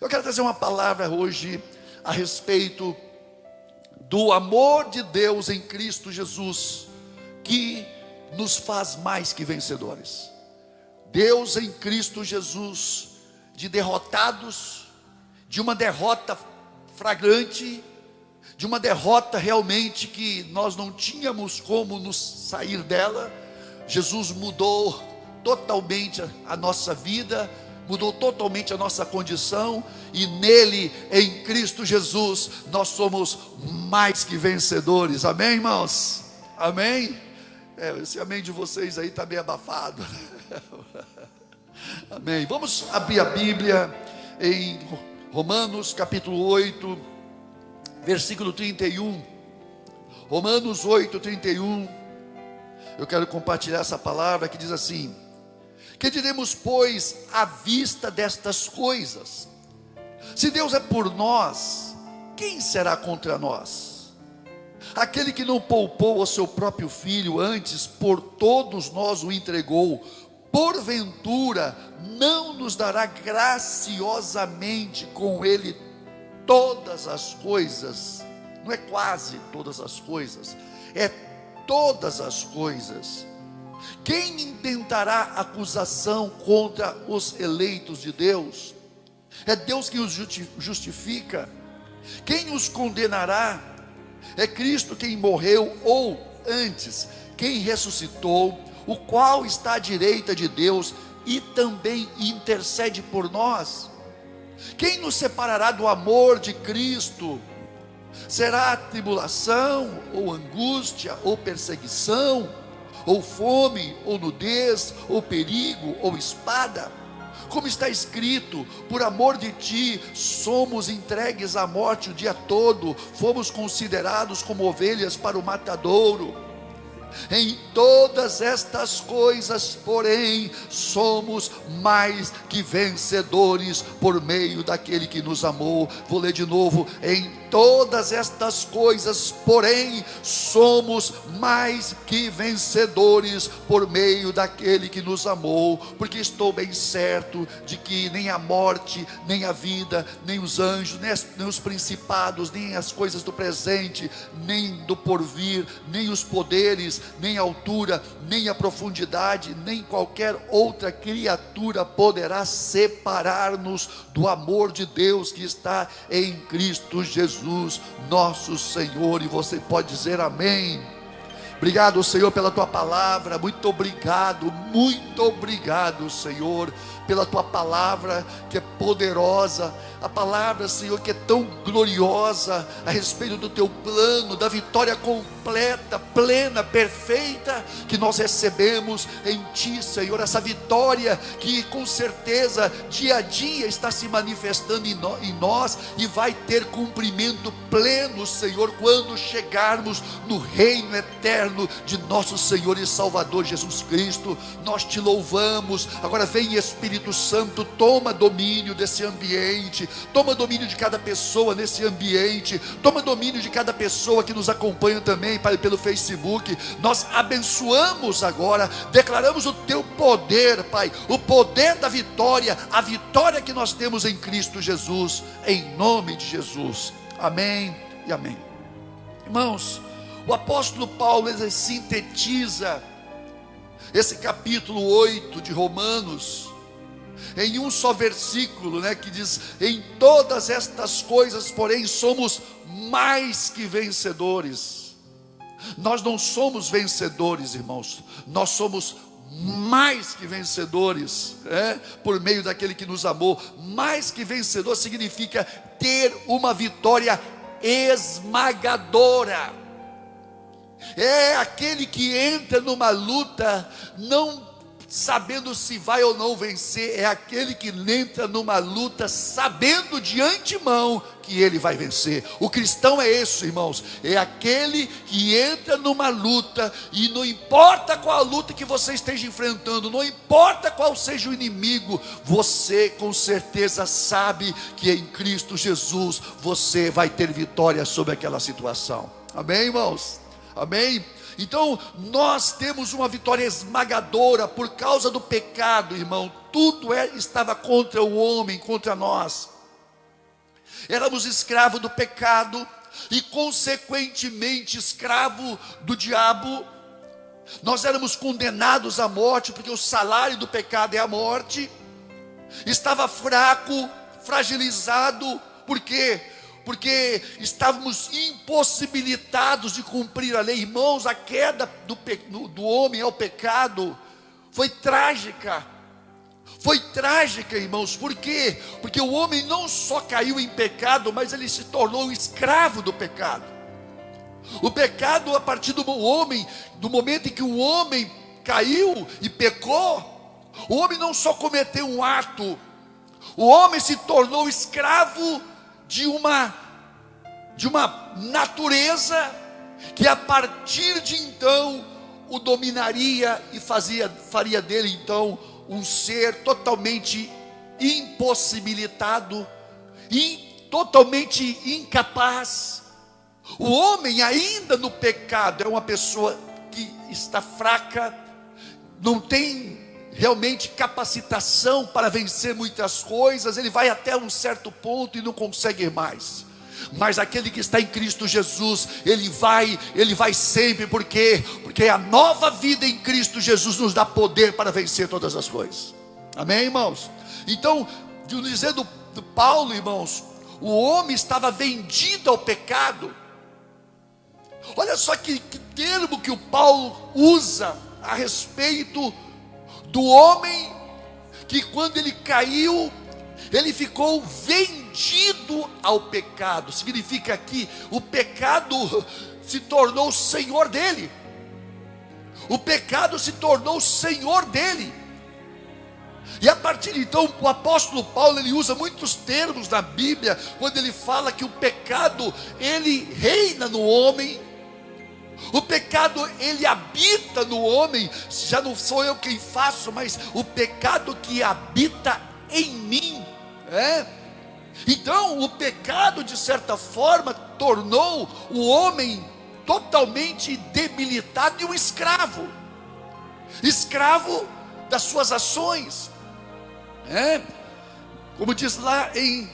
Eu quero trazer uma palavra hoje a respeito do amor de Deus em Cristo Jesus, que nos faz mais que vencedores. Deus em Cristo Jesus, de derrotados, de uma derrota flagrante, de uma derrota realmente que nós não tínhamos como nos sair dela. Jesus mudou totalmente a nossa vida, mudou totalmente a nossa condição, e nele, em Cristo Jesus, nós somos mais que vencedores. Amém, irmãos? Amém? Esse amém de vocês aí está meio abafado. Amém. Vamos abrir a Bíblia em Romanos capítulo 8, versículo 31. Romanos 8, 31. Eu quero compartilhar essa palavra que diz assim: que diremos, pois, à vista destas coisas? Se Deus é por nós, quem será contra nós? Aquele que não poupou o seu próprio filho, antes por todos nós o entregou, porventura não nos dará graciosamente com ele todas as coisas? Não é quase todas as coisas, é todas as coisas. Quem intentará acusação contra os eleitos de Deus? É Deus que os justifica. Quem os condenará? É Cristo quem morreu, ou antes, quem ressuscitou, o qual está à direita de Deus e também intercede por nós. Quem nos separará do amor de Cristo? Será tribulação, ou angústia, ou perseguição, ou fome, ou nudez, ou perigo, ou espada? Como está escrito: por amor de ti somos entregues à morte o dia todo, fomos considerados como ovelhas para o matadouro. Em todas estas coisas, porém, somos mais que vencedores por meio daquele que nos amou. Vou ler de novo: em todas estas coisas, porém, somos mais que vencedores por meio daquele que nos amou. Porque estou bem certo de que nem a morte, nem a vida, nem os anjos, nem os principados, nem as coisas do presente, nem do porvir, nem os poderes, nem a altura, nem a profundidade, nem qualquer outra criatura poderá separar-nos do amor de Deus que está em Cristo Jesus, nosso Senhor. E você pode dizer amém. Obrigado, Senhor, pela tua palavra. Muito obrigado, Senhor, pela tua palavra que é poderosa, a palavra, Senhor, que é tão gloriosa a respeito do teu plano, da vitória completa, plena, perfeita que nós recebemos em ti, Senhor. Essa vitória que com certeza dia a dia está se manifestando em nós e vai ter cumprimento pleno, Senhor, quando chegarmos no reino eterno de nosso Senhor e Salvador Jesus Cristo. Nós te louvamos. Agora vem, Espírito Santo, toma domínio desse ambiente, toma domínio de cada pessoa nesse ambiente, toma domínio de cada pessoa que nos acompanha também, Pai, pelo Facebook. Nós abençoamos agora, declaramos o teu poder, Pai, o poder da vitória, a vitória que nós temos em Cristo Jesus, em nome de Jesus. Amém e amém. Irmãos, o apóstolo Paulo, ele sintetiza esse capítulo 8 de Romanos em um só versículo, que diz: em todas estas coisas, porém, somos mais que vencedores. Nós não somos vencedores, irmãos, nós somos mais que vencedores, por meio daquele que nos amou. Mais que vencedor significa ter uma vitória esmagadora. É aquele que entra numa luta não sabendo se vai ou não vencer, é aquele que entra numa luta sabendo de antemão que ele vai vencer. O cristão é esse, irmãos, é aquele que entra numa luta, e não importa qual a luta que você esteja enfrentando, não importa qual seja o inimigo, você com certeza sabe que em Cristo Jesus você vai ter vitória sobre aquela situação. Amém, irmãos? Amém? Então nós temos uma vitória esmagadora por causa do pecado, irmão. Tudo estava contra o homem, contra nós. éramos escravos do pecado e consequentemente escravo do diabo. Nós éramos condenados à morte, porque o salário do pecado é a morte. Estava fraco, fragilizado. Por quê? Porque estávamos impossibilitados de cumprir a lei. Irmãos, a queda do homem ao pecado foi trágica. Foi trágica, irmãos. Por quê? Porque o homem não só caiu em pecado, mas ele se tornou um escravo do pecado. O pecado, a partir do momento em que o homem caiu e pecou, o homem não só cometeu um ato, o homem se tornou escravo de uma natureza que a partir de então o dominaria e faria dele então um ser totalmente impossibilitado, totalmente incapaz. O homem ainda no pecado é uma pessoa que está fraca, não tem realmente capacitação para vencer muitas coisas, ele vai até um certo ponto e não consegue mais. Mas aquele que está em Cristo Jesus, ele vai sempre. Por quê? Porque a nova vida em Cristo Jesus nos dá poder para vencer todas as coisas. Amém, irmãos? Então, dizendo do Paulo, irmãos, o homem estava vendido ao pecado. Olha só que termo que o Paulo usa a respeito do homem, que quando ele caiu, ele ficou vendido ao pecado. Significa que o pecado se tornou senhor dele. O pecado se tornou senhor dele. E a partir de então, o apóstolo Paulo, ele usa muitos termos na Bíblia, quando ele fala que o pecado, ele reina no homem. O pecado, ele habita no homem. Já não sou eu quem faço, mas o pecado que habita em mim. Então o pecado, de certa forma, tornou o homem totalmente debilitado e um escravo das suas ações. Como diz lá em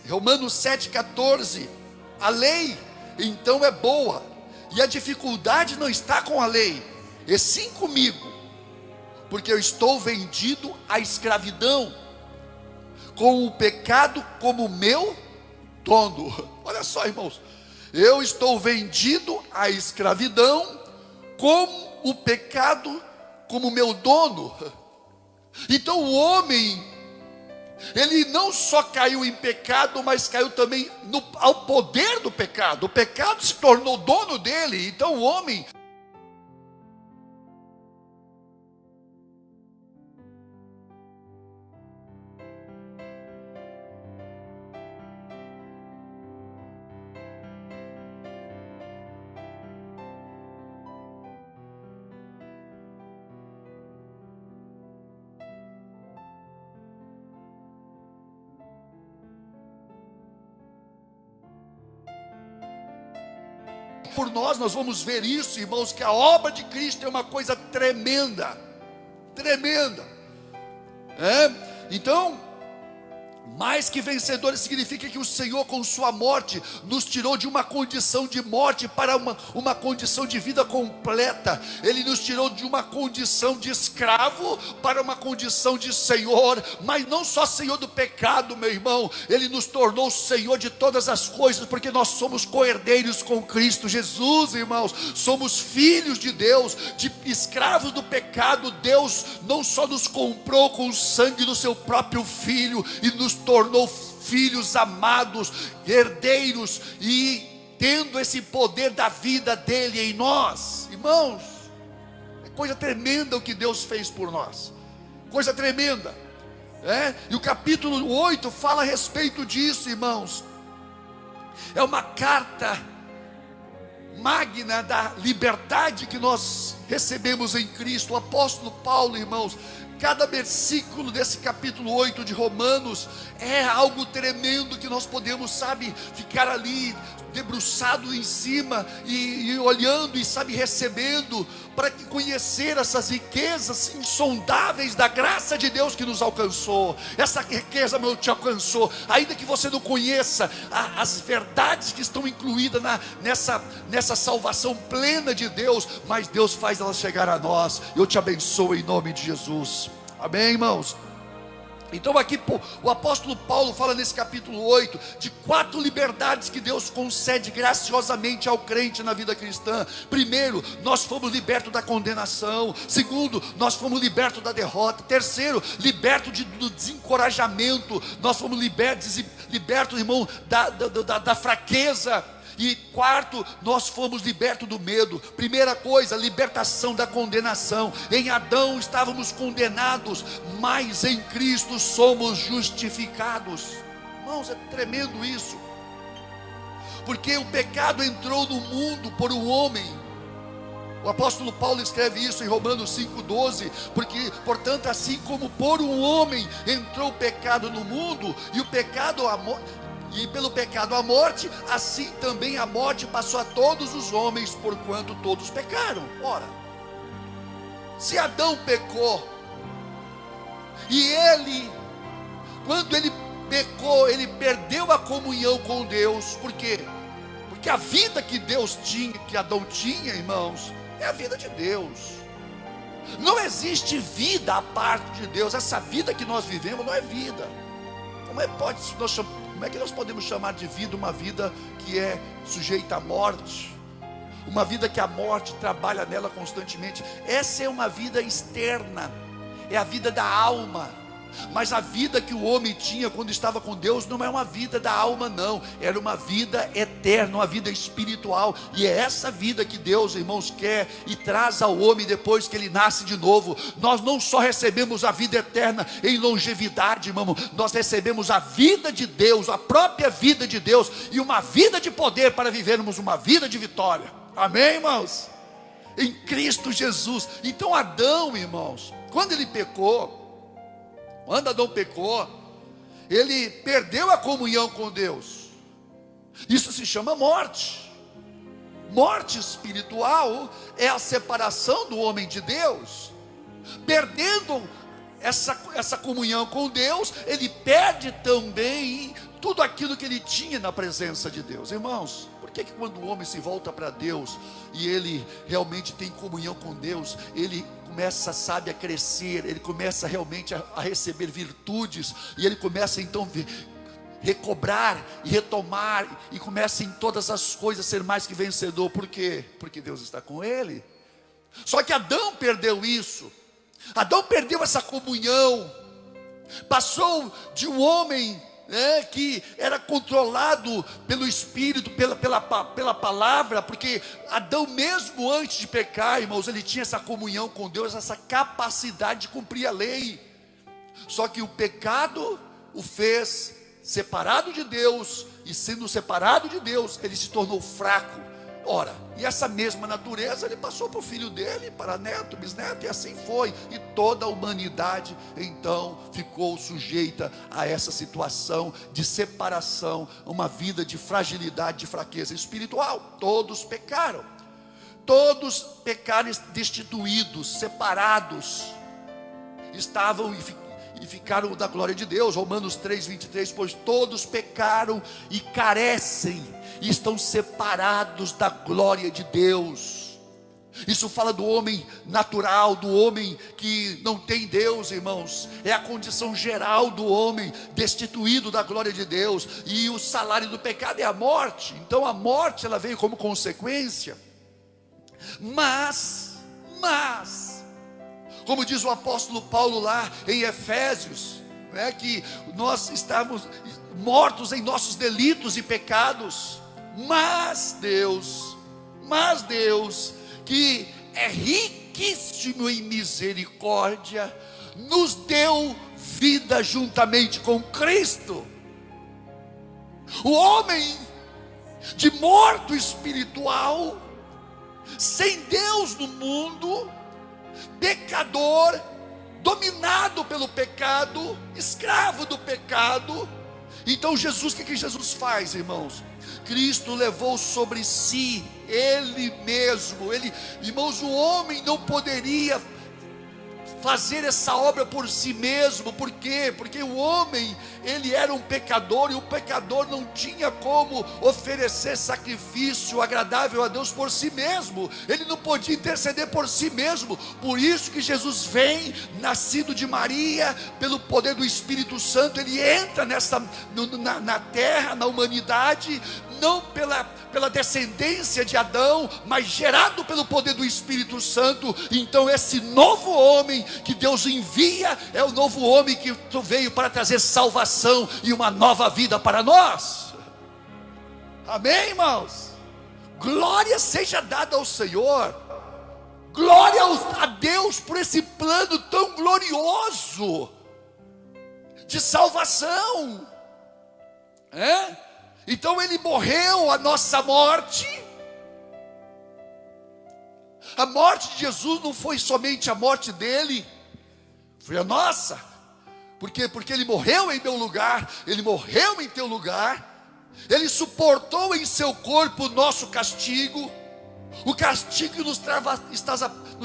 Romanos 7,14, a lei então é boa, e a dificuldade não está com a lei, e sim comigo, porque eu estou vendido à escravidão, com o pecado como meu dono. Olha só, irmãos, eu estou vendido à escravidão, com o pecado como meu dono. Então o homem, ele não só caiu em pecado, mas caiu também ao poder do pecado. O pecado se tornou dono dele. Então o homem, por nós vamos ver isso, irmãos, que a obra de Cristo é uma coisa tremenda, tremenda. Então, mais que vencedores significa que o Senhor, com sua morte, nos tirou de uma condição de morte para uma condição de vida completa. Ele nos tirou de uma condição de escravo para uma condição de Senhor, mas não só Senhor do pecado, meu irmão. Ele nos tornou Senhor de todas as coisas, porque nós somos co-herdeiros com Cristo Jesus, irmãos. Somos filhos de Deus, de escravos do pecado. Deus não só nos comprou com o sangue do seu próprio Filho e nos tornou filhos amados, herdeiros, e tendo esse poder da vida dele em nós. Irmãos, é coisa tremenda o que Deus fez por nós, coisa tremenda. E o capítulo 8 fala a respeito disso, irmãos. É uma carta magna da liberdade que nós recebemos em Cristo. O apóstolo Paulo, irmãos, cada versículo desse capítulo 8 de Romanos é algo tremendo que nós podemos, sabe, ficar ali debruçado em cima e olhando e, sabe, recebendo, para conhecer essas riquezas insondáveis da graça de Deus que nos alcançou. Essa riqueza, meu, te alcançou, ainda que você não conheça as verdades que estão incluídas nessa salvação plena de Deus, mas Deus faz ela chegar a nós. Eu te abençoo em nome de Jesus. Amém, irmãos? Então aqui o apóstolo Paulo fala nesse capítulo 8 de 4 liberdades que Deus concede graciosamente ao crente na vida cristã. Primeiro, nós fomos libertos da condenação. Segundo, nós fomos libertos da derrota. Terceiro, libertos do desencorajamento. Nós fomos libertos, irmão, da fraqueza. E quarto, nós fomos libertos do medo. Primeira coisa, libertação da condenação. Em Adão estávamos condenados, mas em Cristo somos justificados. Irmãos, é tremendo isso, porque o pecado entrou no mundo por um homem. O apóstolo Paulo escreve isso em Romanos 5,12, porque, portanto, assim como por um homem entrou o pecado no mundo, e o pecado, e pelo pecado a morte, assim também a morte passou a todos os homens, porquanto todos pecaram. Ora, se Adão pecou, e quando ele pecou, ele perdeu a comunhão com Deus. Por quê? Porque a vida que Deus tinha, que Adão tinha, irmãos, é a vida de Deus. Não existe vida à parte de Deus. Essa vida que nós vivemos não é vida. Como é que nós podemos chamar de vida uma vida que é sujeita à morte? Uma vida que a morte trabalha nela constantemente. Essa é uma vida externa, é a vida da alma. Mas a vida que o homem tinha quando estava com Deus não é uma vida da alma, não. Era uma vida eterna, uma vida espiritual. E é essa vida que Deus, irmãos, quer e traz ao homem depois que ele nasce de novo. Nós não só recebemos a vida eterna em longevidade, irmão, nós recebemos a vida de Deus, a própria vida de Deus, e uma vida de poder para vivermos uma vida de vitória. Amém, irmãos? Em Cristo Jesus. Então Adão, irmãos, quando Adão pecou, ele perdeu a comunhão com Deus. Isso se chama morte. Morte espiritual é a separação do homem de Deus. Perdendo essa comunhão com Deus, ele perde também tudo aquilo que ele tinha na presença de Deus. Irmãos, por que quando o homem se volta para Deus e ele realmente tem comunhão com Deus, ele começa, sabe, a crescer, ele começa realmente a receber virtudes, e ele começa então a recobrar e retomar, e começa em todas as coisas a ser mais que vencedor? Por quê? Porque Deus está com ele. Só que Adão perdeu isso. Adão perdeu essa comunhão, passou de um homem que era controlado pelo Espírito, pela palavra, porque Adão, mesmo antes de pecar, irmãos, ele tinha essa comunhão com Deus, essa capacidade de cumprir a lei. Só que o pecado o fez separado de Deus, e sendo separado de Deus, ele se tornou fraco. Ora, e essa mesma natureza ele passou para o filho dele, para neto, bisneto, e assim foi. E toda a humanidade então ficou sujeita a essa situação de separação, uma vida de fragilidade, de fraqueza espiritual. Todos pecaram destituídos, separados, estavam e ficaram da glória de Deus. Romanos 3:23, pois todos pecaram e carecem, e estão separados da glória de Deus. Isso fala do homem natural, do homem que não tem Deus, irmãos. É a condição geral do homem, destituído da glória de Deus. E o salário do pecado é a morte. Então a morte, ela veio como consequência. Mas como diz o apóstolo Paulo lá em Efésios, que nós estávamos mortos em nossos delitos e pecados, mas Deus, que é riquíssimo em misericórdia, nos deu vida juntamente com Cristo. O homem de morto espiritual sem Deus no mundo, pecador, dominado pelo pecado, escravo do pecado. Então Jesus, o que Jesus faz, irmãos? Cristo levou sobre si, Ele mesmo, irmãos, o homem não poderia fazer essa obra por si mesmo. Por quê? Porque o homem, ele era um pecador, e o pecador não tinha como oferecer sacrifício agradável a Deus por si mesmo. Ele não podia interceder por si mesmo. Por isso que Jesus vem, nascido de Maria, pelo poder do Espírito Santo. Ele entra na terra, na humanidade, não pela descendência de Adão, mas gerado pelo poder do Espírito Santo. Então esse novo homem que Deus envia é o novo homem que veio para trazer salvação e uma nova vida para nós. Amém, irmãos? Glória seja dada ao Senhor. Glória a Deus por esse plano tão glorioso de salvação. Então Ele morreu a nossa morte. A morte de Jesus não foi somente a morte dele, foi a nossa. Por quê? Porque Ele morreu em meu lugar, Ele morreu em teu lugar. Ele suportou em seu corpo o nosso castigo. O castigo que nos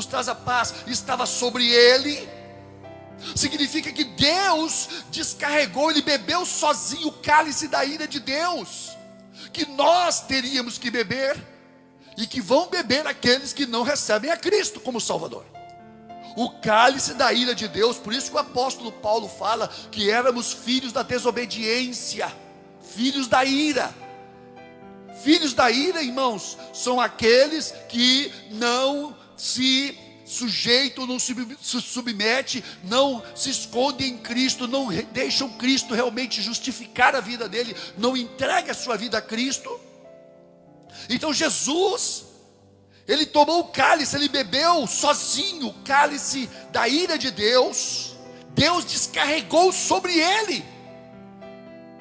traz a paz estava sobre Ele. Significa que Deus descarregou, Ele bebeu sozinho o cálice da ira de Deus, que nós teríamos que beber, e que vão beber aqueles que não recebem a Cristo como Salvador. O cálice da ira de Deus. Por isso que o apóstolo Paulo fala que éramos filhos da desobediência, filhos da ira. Filhos da ira, irmãos, são aqueles que não se sujeitam, não se submete, não se escondem em Cristo, não deixam Cristo realmente justificar a vida dele, não entrega a sua vida a Cristo. Então Jesus, Ele tomou o cálice, Ele bebeu sozinho o cálice da ira de Deus. Deus descarregou sobre Ele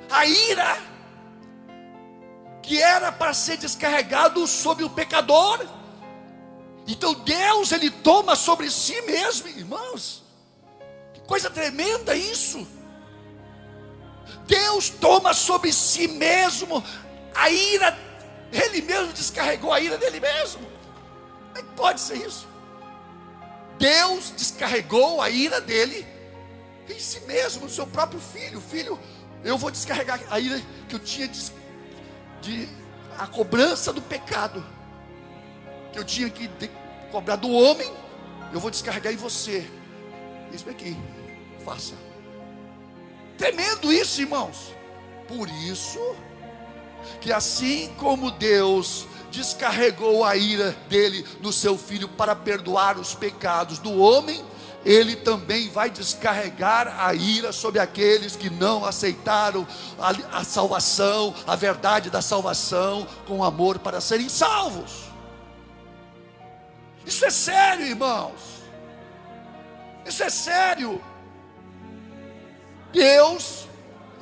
a ira que era para ser descarregado sobre o pecador. Então Deus, Ele toma sobre si mesmo, irmãos, que coisa tremenda isso. Deus toma sobre si mesmo a ira, Ele mesmo descarregou a ira dele mesmo. Como é que pode ser isso? Deus descarregou a ira dele em si mesmo, no seu próprio filho. Filho, eu vou descarregar a ira que eu tinha a cobrança do pecado que eu tinha que cobrar do homem, eu vou descarregar em você. Isso aqui, faça. Tremendo isso, irmãos. Por isso que assim como Deus descarregou a ira dele no seu filho para perdoar os pecados do homem, Ele também vai descarregar a ira sobre aqueles que não aceitaram a salvação, a verdade da salvação, com amor para serem salvos. Isso é sério, irmãos. Isso é sério. Deus,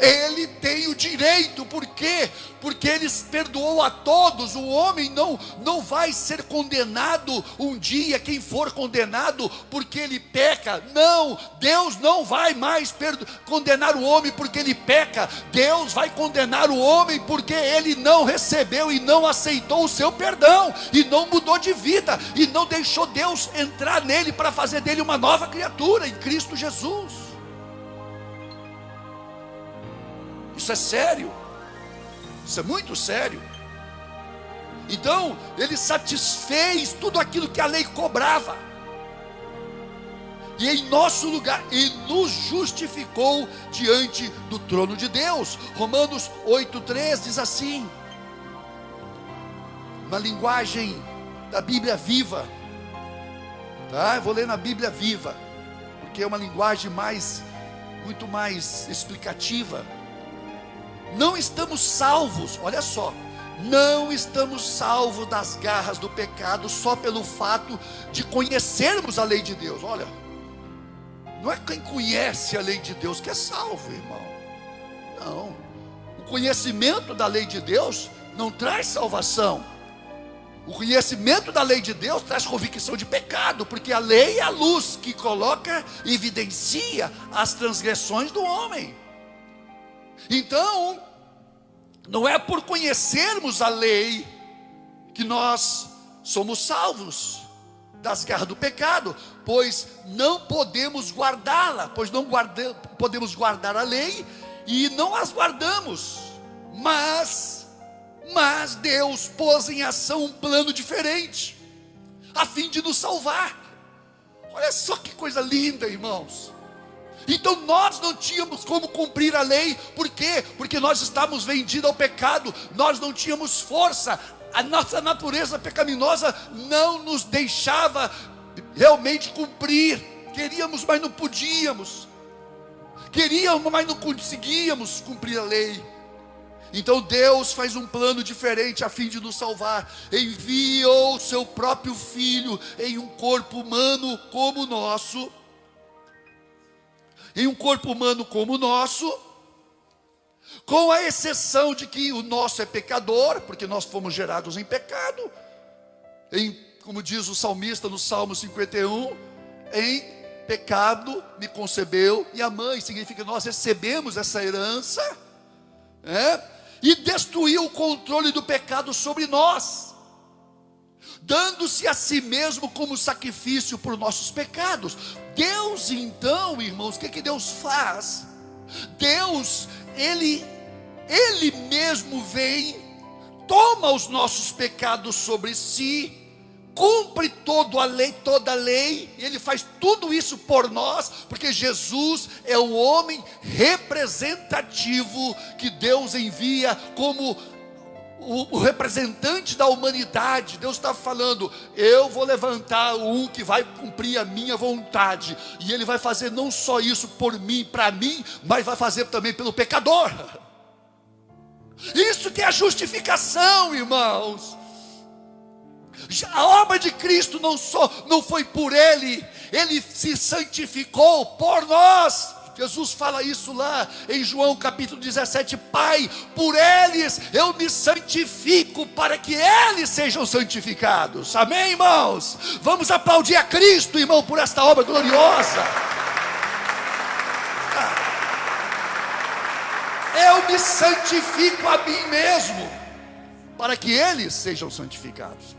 Ele tem o direito. Por quê? Porque Ele perdoou a todos. O homem não vai ser condenado um dia, quem for condenado porque ele peca. Não, Deus não vai mais condenar o homem porque ele peca. Deus vai condenar o homem porque ele não recebeu e não aceitou o seu perdão, e não mudou de vida, e não deixou Deus entrar nele para fazer dele uma nova criatura em Cristo Jesus. Isso é sério. Isso é muito sério. Então, Ele satisfez tudo aquilo que a lei cobrava, e em nosso lugar, e nos justificou diante do trono de Deus. Romanos 8,3 diz assim, uma linguagem da Bíblia Viva, tá? Eu vou ler na Bíblia Viva, porque é uma linguagem muito mais explicativa. Não estamos salvos, olha só, não estamos salvos das garras do pecado só pelo fato de conhecermos a lei de Deus. Olha, não é quem conhece a lei de Deus que é salvo, irmão. Não, o conhecimento da lei de Deus não traz salvação. O conhecimento da lei de Deus traz convicção de pecado, porque a lei é a luz que coloca e evidencia as transgressões do homem. Então, não é por conhecermos a lei que nós somos salvos das garras do pecado, pois não podemos guardá-la, podemos guardar a lei e não as guardamos, mas Deus pôs em ação um plano diferente, a fim de nos salvar. Olha só que coisa linda, irmãos. Então nós não tínhamos como cumprir a lei. Por quê? Porque nós estávamos vendidos ao pecado, nós não tínhamos força, a nossa natureza pecaminosa não nos deixava realmente cumprir. Queríamos, mas não podíamos, queríamos, mas não conseguíamos cumprir a lei. Então Deus faz um plano diferente a fim de nos salvar. Enviou o seu próprio Filho em um corpo humano como o nosso, com a exceção de que o nosso é pecador, porque nós fomos gerados em pecado. Como diz o salmista no Salmo 51, em pecado me concebeu minha mãe. Significa que nós recebemos essa herança, e destruiu o controle do pecado sobre nós, dando-se a si mesmo como sacrifício por nossos pecados. Deus então, irmãos, o que Deus faz? Deus, Ele mesmo vem, toma os nossos pecados sobre si, cumpre toda a lei, Ele faz tudo isso por nós, porque Jesus é o homem representativo que Deus envia como o representante da humanidade. Deus está falando: eu vou levantar um que vai cumprir a minha vontade, e Ele vai fazer não só isso por mim, para mim, mas vai fazer também pelo pecador. Isso que é a justificação, irmãos. A obra de Cristo não foi por Ele, Ele se santificou por nós. Jesus fala isso lá em João capítulo 17: Pai, por eles eu me santifico, para que eles sejam santificados. Amém, irmãos? Vamos aplaudir a Cristo, irmão, por esta obra gloriosa. Eu me santifico a mim mesmo, para que eles sejam santificados.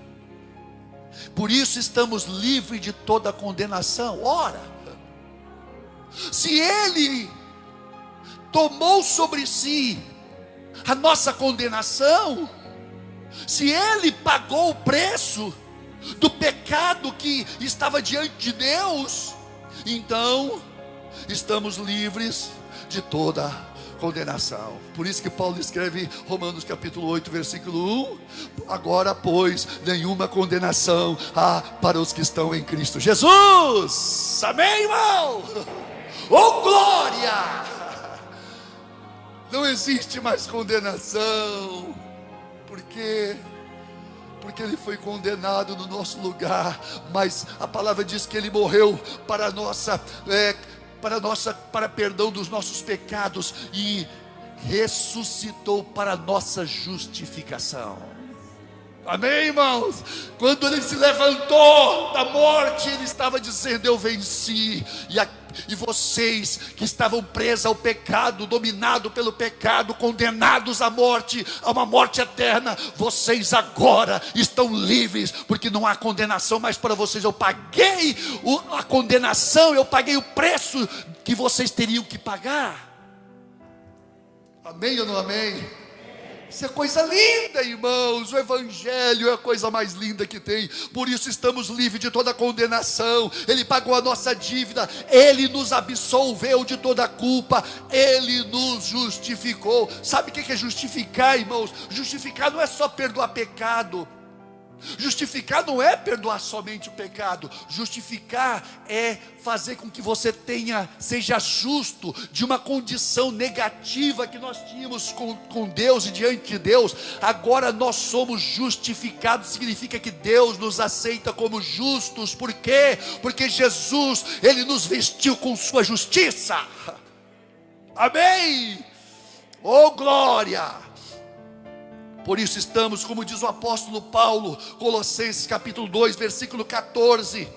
Por isso estamos livres de toda condenação. Ora, se Ele tomou sobre si a nossa condenação, se Ele pagou o preço do pecado que estava diante de Deus, então estamos livres de toda condenação. Por isso que Paulo escreve Romanos capítulo 8, versículo 1: agora, pois, nenhuma condenação há para os que estão em Cristo Jesus. Amém, irmão? Oh, glória! Não existe mais condenação. Por quê? Porque Ele foi condenado no nosso lugar. Mas a palavra diz que Ele morreu para perdão dos nossos pecados, e ressuscitou para nossa justificação. Amém, irmãos? Quando Ele se levantou da morte, Ele estava dizendo: eu venci. E vocês que estavam presos ao pecado, dominados pelo pecado, condenados à morte, a uma morte eterna, vocês agora estão livres, porque não há condenação mais para vocês. Eu paguei a condenação, eu paguei o preço que vocês teriam que pagar. Amém ou não amém? Isso é coisa linda, irmãos. O Evangelho é a coisa mais linda que tem. Por isso estamos livres de toda condenação. Ele pagou a nossa dívida, Ele nos absolveu de toda culpa, Ele nos justificou. Sabe o que é justificar, irmãos? Justificar não é só perdoar pecado. Justificar não é perdoar somente o pecado. Justificar é fazer com que você seja justo de uma condição negativa que nós tínhamos com Deus e diante de Deus. Agora nós somos justificados. Significa que Deus nos aceita como justos. Por quê? Porque Jesus, Ele nos vestiu com sua justiça. Amém? Oh, glória! Por isso estamos, como diz o apóstolo Paulo, Colossenses capítulo 2, versículo 14.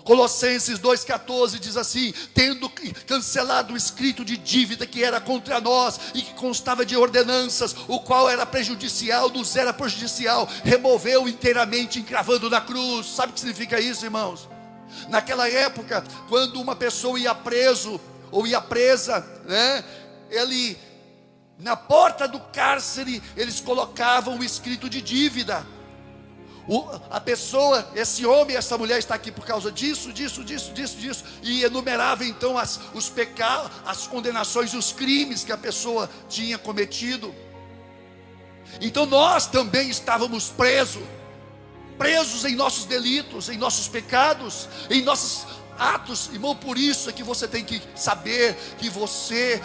Colossenses 2,14 diz assim: tendo cancelado o escrito de dívida que era contra nós e que constava de ordenanças, o qual era prejudicial, nos era prejudicial, removeu inteiramente, encravando na cruz. Sabe o que significa isso, irmãos? Naquela época, quando uma pessoa ia preso ou ia presa, né, na porta do cárcere, eles colocavam o escrito de dívida. A pessoa, esse homem, essa mulher está aqui por causa disso, e enumerava então os pecados, as condenações, os crimes que a pessoa tinha cometido. Então nós também estávamos presos em nossos delitos, em nossos pecados, em nossos atos, irmão. Por isso é que você tem que saber que você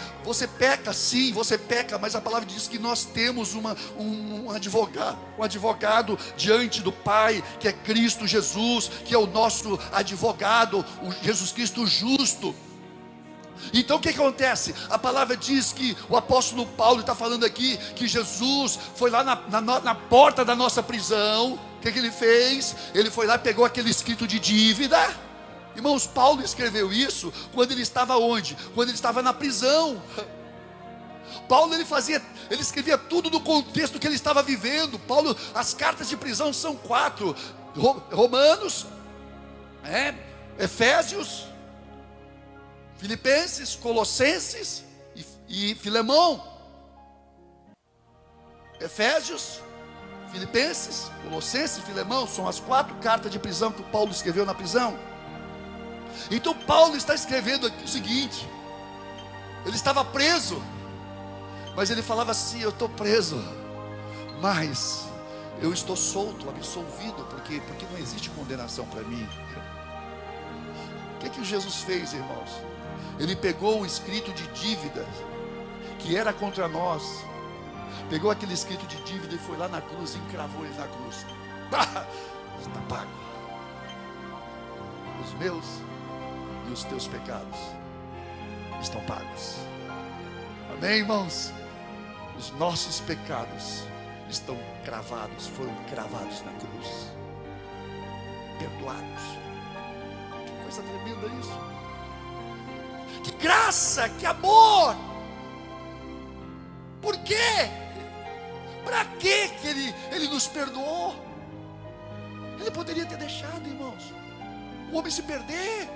peca, sim, você peca, mas a palavra diz que nós temos um advogado diante do Pai, que é Cristo Jesus, que é o nosso advogado, o Jesus Cristo justo. Então o que acontece? A palavra diz que o apóstolo Paulo está falando aqui que Jesus foi lá na porta da nossa prisão. O que ele fez? Ele foi lá, pegou aquele escrito de dívida. Irmãos, Paulo escreveu isso quando ele estava onde? Quando ele estava na prisão. Paulo ele escrevia tudo no contexto que ele estava vivendo. Paulo, as cartas de prisão são 4: Romanos, Efésios, Filipenses, Colossenses e Filemão. Efésios, Filipenses, Colossenses e Filemão são as 4 cartas de prisão que o Paulo escreveu na prisão. Então Paulo está escrevendo aqui o seguinte: ele estava preso, mas ele falava assim: eu estou preso, mas eu estou solto, absolvido, porque não existe condenação para mim. O que Jesus fez, irmãos? Ele pegou o escrito de dívida que era contra nós, pegou aquele escrito de dívida e foi lá na cruz e encravou ele na cruz. Está pago. Os meus e os teus pecados estão pagos. Amém, irmãos? Os nossos pecados estão cravados, foram cravados na cruz, perdoados. Que coisa tremenda isso! Que graça, que amor! Por quê? Para que ele nos perdoou? Ele poderia ter deixado, irmãos, o homem se perder.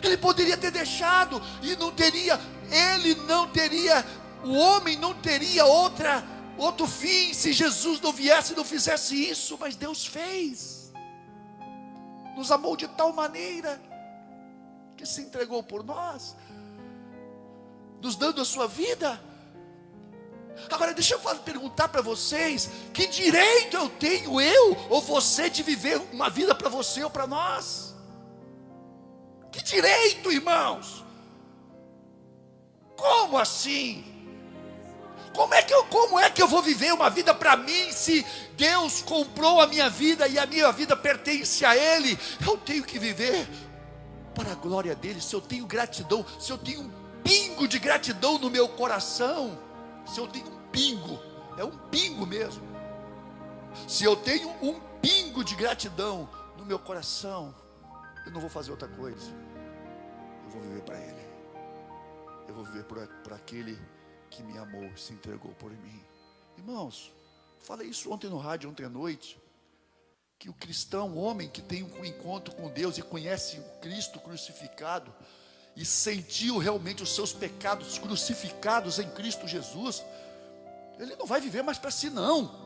Ele poderia ter deixado e o homem não teria outro fim se Jesus não viesse e não fizesse isso. Mas Deus fez, nos amou de tal maneira que se entregou por nós, nos dando a sua vida. Agora deixa eu perguntar para vocês: que direito eu tenho, eu ou você, de viver uma vida para você ou para nós? Que direito, irmãos? Como assim? Como é que eu vou viver uma vida para mim, se Deus comprou a minha vida e a minha vida pertence a Ele? Eu tenho que viver para a glória dEle. Se eu tenho gratidão, se eu tenho um pingo de gratidão no meu coração, se eu tenho um pingo, é um pingo mesmo, se eu tenho um pingo de gratidão no meu coração, eu não vou fazer outra coisa. Eu vou viver para Ele. Eu vou viver por aquele que me amou, se entregou por mim. Irmãos, falei isso ontem no rádio, ontem à noite, que o cristão, o homem que tem um encontro com Deus e conhece o Cristo crucificado e sentiu realmente os seus pecados crucificados em Cristo Jesus, ele não vai viver mais para si, não.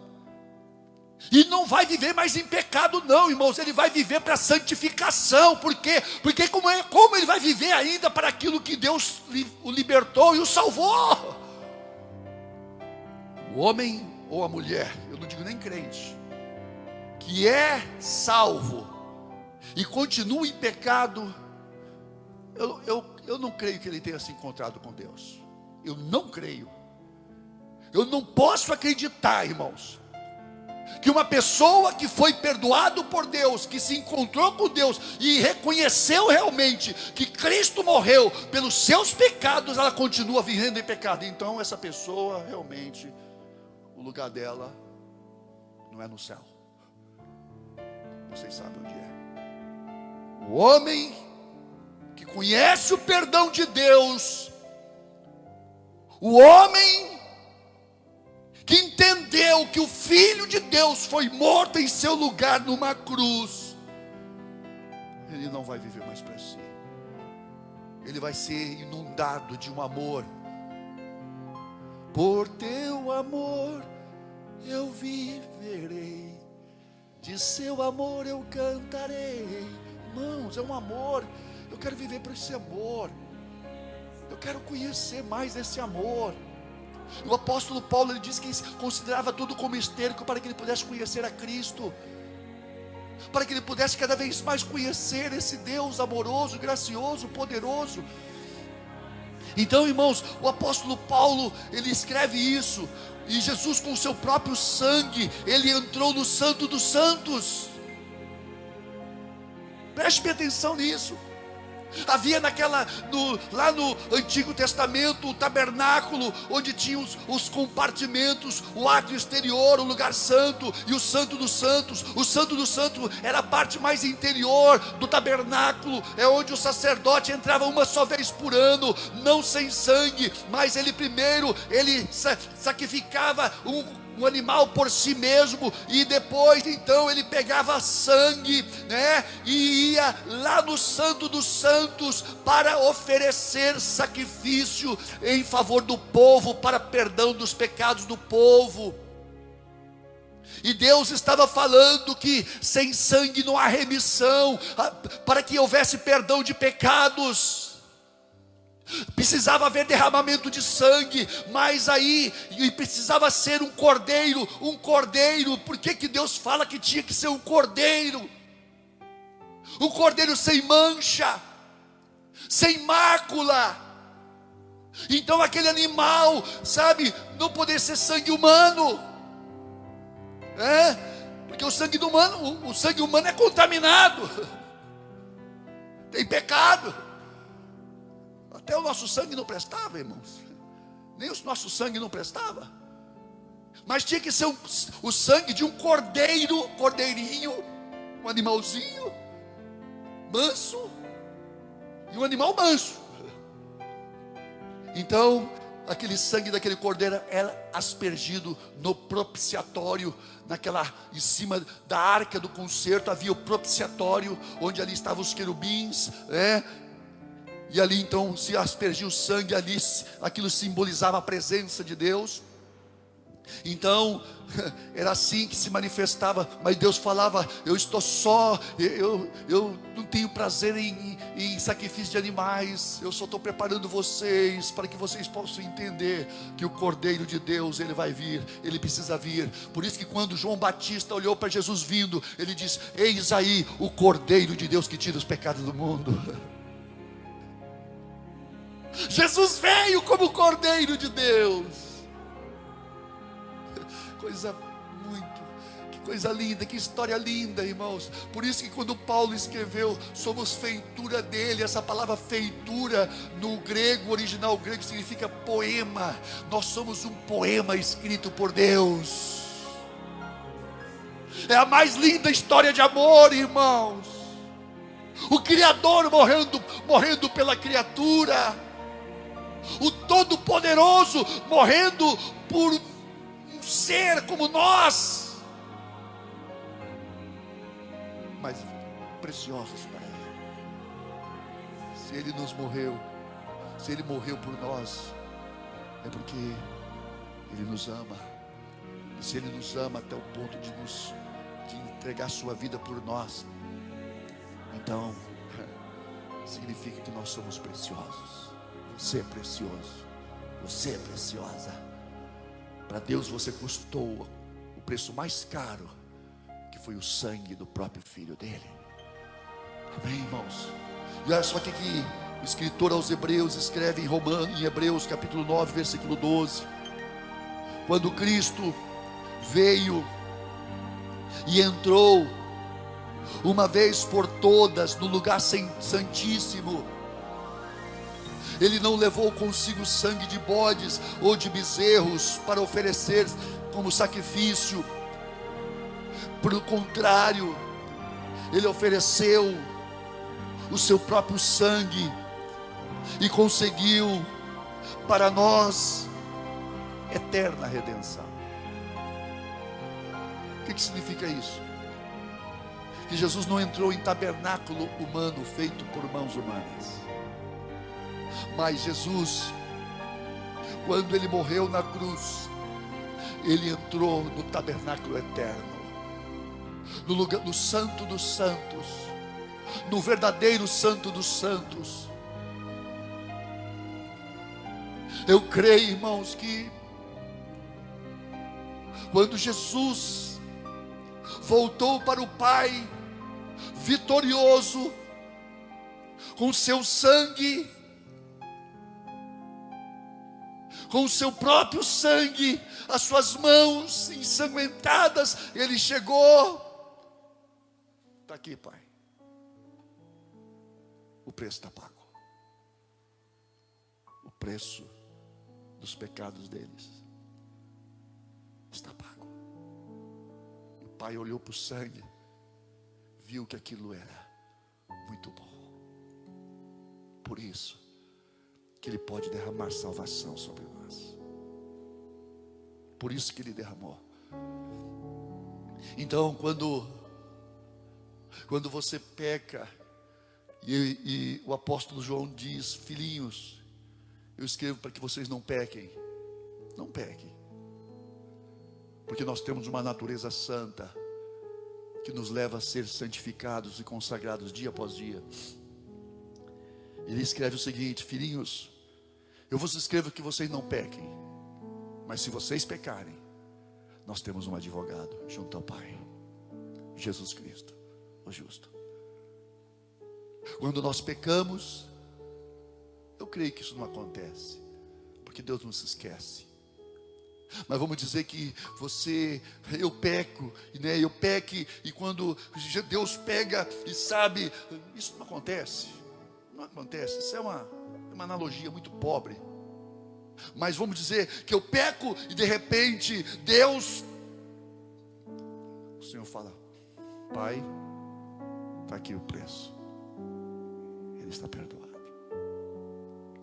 E não vai viver mais em pecado, não, irmãos. Ele vai viver para santificação. Por quê? Porque como ele vai viver ainda para aquilo que Deus o libertou e o salvou? O homem ou a mulher, eu não digo nem crente, que é salvo e continua em pecado, eu não creio que ele tenha se encontrado com Deus. Eu não creio. Eu não posso acreditar, irmãos, que uma pessoa que foi perdoado por Deus, que se encontrou com Deus e reconheceu realmente que Cristo morreu pelos seus pecados, ela continua vivendo em pecado. Então essa pessoa realmente, o lugar dela não é no céu. Vocês sabem onde é. O homem que conhece o perdão de Deus, o homem que entendeu que o Filho de Deus foi morto em seu lugar numa cruz, ele não vai viver mais para si. Ele vai ser inundado de um amor. Por teu amor eu viverei, de seu amor eu cantarei. Irmãos, é um amor. Eu quero viver por esse amor. Eu quero conhecer mais esse amor. O apóstolo Paulo, ele disse que considerava tudo como esterco para que ele pudesse conhecer a Cristo, para que ele pudesse cada vez mais conhecer esse Deus amoroso, gracioso, poderoso. Então, irmãos, o apóstolo Paulo, ele escreve isso. E Jesus, com o seu próprio sangue, ele entrou no Santo dos Santos. Preste bem atenção nisso. Havia lá no Antigo Testamento, o tabernáculo, onde tinha os compartimentos, o átrio exterior, o lugar santo e o Santo dos Santos. O Santo dos Santos era a parte mais interior do tabernáculo, é onde o sacerdote entrava uma só vez por ano, não sem sangue, mas ele primeiro, sacrificava um animal por si mesmo, e depois então ele pegava sangue, né, e ia lá no Santo dos Santos para oferecer sacrifício em favor do povo, para perdão dos pecados do povo. E Deus estava falando que sem sangue não há remissão, para que houvesse perdão de pecados precisava haver derramamento de sangue, mas aí precisava ser um cordeiro. Por que Deus fala que tinha que ser um cordeiro? Um cordeiro sem mancha, sem mácula. Então aquele animal, sabe, não poderia ser sangue humano, porque o sangue humano é contaminado, tem pecado. Até o nosso sangue não prestava, irmãos. Nem o nosso sangue não prestava. Mas tinha que ser o sangue de um cordeirinho, um animalzinho manso, e um animal manso. Então, aquele sangue daquele cordeiro era aspergido no propiciatório, em cima da arca do concerto havia o propiciatório, onde ali estavam os querubins, e ali então se aspergia o sangue, ali aquilo simbolizava a presença de Deus. Então era assim que se manifestava. Mas Deus falava: eu estou só, eu não tenho prazer em sacrifício de animais, eu só estou preparando vocês para que vocês possam entender que o Cordeiro de Deus, ele vai vir, ele precisa vir. Por isso que quando João Batista olhou para Jesus vindo, ele disse: eis aí o Cordeiro de Deus que tira os pecados do mundo. Jesus veio como Cordeiro de Deus. Que coisa linda, que história linda, irmãos. Por isso que quando Paulo escreveu, somos feitura dele, essa palavra feitura no grego, original grego, significa poema. Nós somos um poema escrito por Deus. É a mais linda história de amor, irmãos. O Criador morrendo pela criatura. O Todo-Poderoso morrendo por um ser como nós, mas preciosos para Ele. Se Ele nos morreu, se Ele morreu por nós, é porque Ele nos ama. E se Ele nos ama até o ponto de entregar sua vida por nós, então significa que nós somos preciosos. Você é precioso, você é preciosa. Para Deus você custou o preço mais caro, que foi o sangue do próprio Filho dele. Amém, irmãos? E olha só o que o escritor aos Hebreus escreve em Hebreus capítulo 9, versículo 12. Quando Cristo veio e entrou uma vez por todas no lugar santíssimo, Ele não levou consigo sangue de bodes ou de bezerros para oferecer como sacrifício. Pelo contrário, Ele ofereceu o seu próprio sangue e conseguiu para nós eterna redenção. O que significa isso? Que Jesus não entrou em tabernáculo humano feito por mãos humanas, mas Jesus, quando Ele morreu na cruz, Ele entrou no tabernáculo eterno, no lugar, no santo dos santos, no verdadeiro santo dos santos. Eu creio, irmãos, que quando Jesus voltou para o Pai, vitorioso, com seu sangue, com o seu próprio sangue, as suas mãos ensanguentadas, Ele chegou. Está aqui, Pai, o preço está pago. O preço dos pecados deles está pago. O Pai olhou para o sangue, viu que aquilo era muito bom. Por isso que Ele pode derramar salvação sobre nós. Por isso que Ele derramou. Então, quando você peca, e o apóstolo João diz: filhinhos, eu escrevo para que vocês não pequem. Não pequem, porque nós temos uma natureza santa que nos leva a ser santificados e consagrados dia após dia. Ele escreve o seguinte: filhinhos, eu vos escrevo que vocês não pequem, mas se vocês pecarem, nós temos um advogado junto ao Pai, Jesus Cristo, o justo. Quando nós pecamos, eu creio que isso não acontece, porque Deus não se esquece. Mas vamos dizer que eu peco, né? Eu peque, e quando Deus pega e sabe, isso não acontece. Não acontece, isso é uma analogia muito pobre. Mas vamos dizer que eu peco e de repente Deus, o Senhor fala: Pai, está aqui o preço, Ele está perdoado.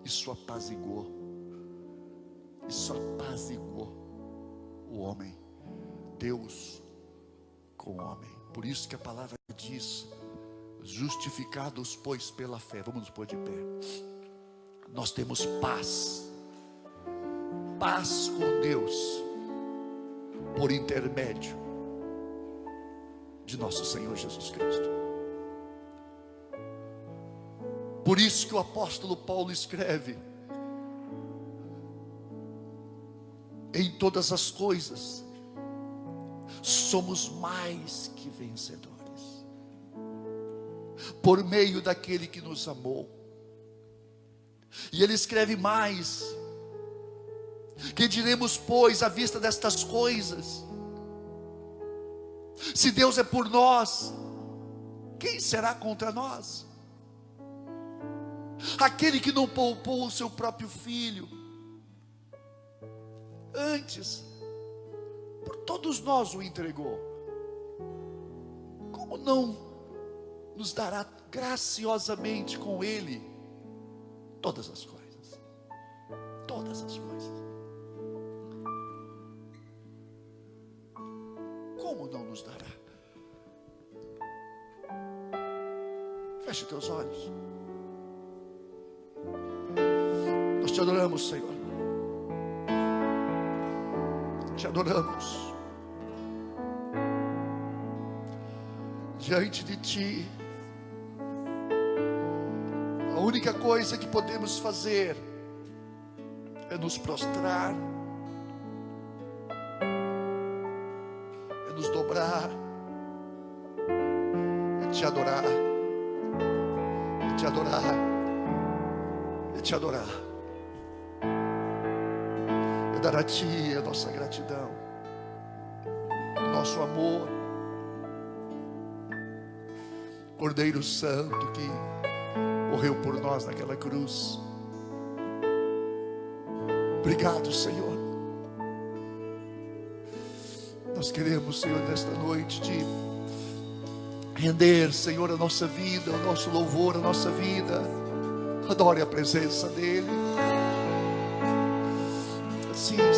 Isso apaziguou o homem, Deus com o homem. Por isso que a palavra diz: justificados pois pela fé. Vamos nos pôr de pé. Nós temos paz com Deus, por intermédio de nosso Senhor Jesus Cristo. Por isso que o apóstolo Paulo escreve: em todas as coisas somos mais que vencedores, por meio daquele que nos amou. E ele escreve mais: que diremos, pois, à vista destas coisas? Se Deus é por nós, quem será contra nós? Aquele que não poupou o seu próprio filho, antes por todos nós o entregou, como não nos dará graciosamente com Ele todas as coisas? Todas as coisas. Como não nos dará? Feche teus olhos. Nós te adoramos, Senhor. Te adoramos. Diante de Ti, a única coisa que podemos fazer é nos prostrar, é nos dobrar, é Te adorar, é Te adorar, é Te adorar, é dar a Ti a nossa gratidão, o nosso amor. Cordeiro Santo que morreu por nós naquela cruz. Obrigado, Senhor. Nós queremos, Senhor, nesta noite te render, Senhor, a nossa vida, o nosso louvor, a nossa vida. Adore a presença dele. Sim,